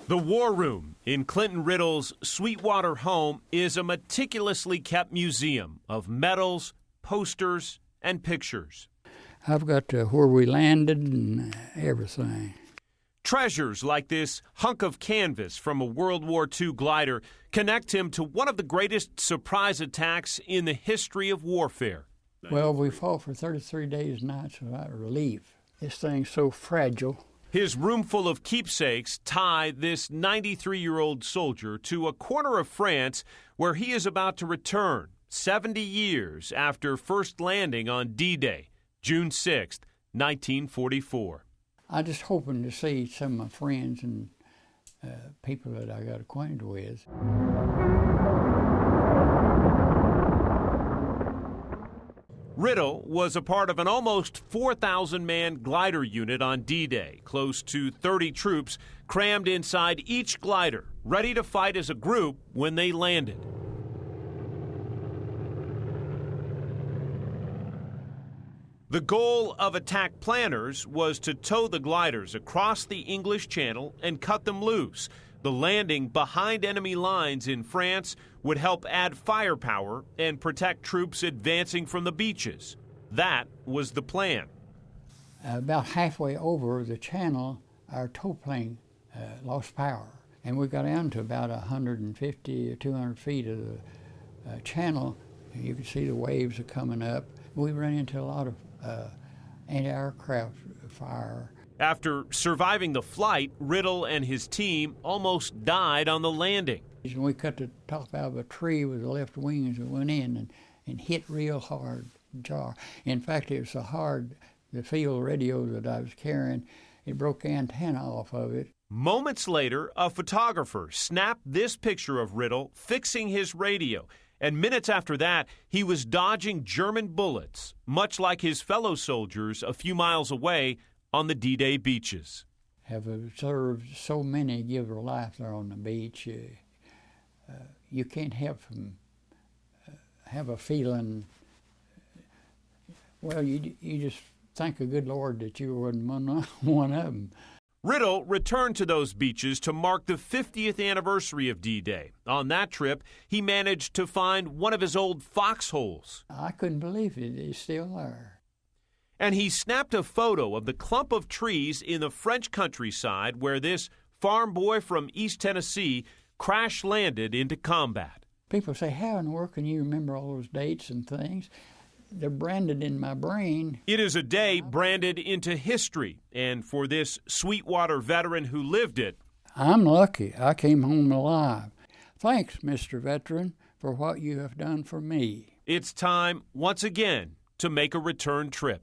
The War Room in Clinton Riddle's Sweetwater home is a meticulously kept museum of medals, posters, and pictures. I've got where we landed and everything. Treasures like this hunk of canvas from a World War II glider connect him to one of the greatest surprise attacks in the history of warfare. Well, we fought for 33 days and nights without relief. This thing's so fragile. His room full of keepsakes tie this 93-year-old soldier to a corner of France where he is about to return 70 years after first landing on D-Day, June 6, 1944. I'm just hoping to see some of my friends and people that I got acquainted with. Riddle was a part of an almost 4,000-man glider unit on D-Day, close to 30 troops crammed inside each glider, ready to fight as a group when they landed. The goal of attack planners was to tow the gliders across the English Channel and cut them loose. The landing behind enemy lines in France would help add firepower and protect troops advancing from the beaches. That was the plan. About halfway over the channel, our tow plane lost power, and we got down to about 150 or 200 feet of the channel. You could see the waves are coming up. We ran into a lot of anti-aircraft fire. After surviving the flight, Riddle and his team almost died on the landing. We cut the top out of a tree with the left wing as we went in and hit real hard, jar. In fact, it was so hard, the field radio that I was carrying, it broke the antenna off of it. Moments later, a photographer snapped this picture of Riddle fixing his radio. And minutes after that, he was dodging German bullets, much like his fellow soldiers a few miles away on the D-Day beaches. Have observed so many give their life there on the beach. You can't help from have a feeling, well, you just thank the good Lord that you wasn't one of them. Riddle returned to those beaches to mark the 50th anniversary of D-Day. On that trip, he managed to find one of his old foxholes. I couldn't believe it. It's still there. And he snapped a photo of the clump of trees in the French countryside where this farm boy from East Tennessee crash-landed into combat. People say, how in the world can you remember all those dates and things? They're branded in my brain. It is a day branded into history, and for this Sweetwater veteran who lived it, I'm lucky I came home alive. Thanks, Mr. Veteran, for what you have done for me. It's time, once again, to make a return trip.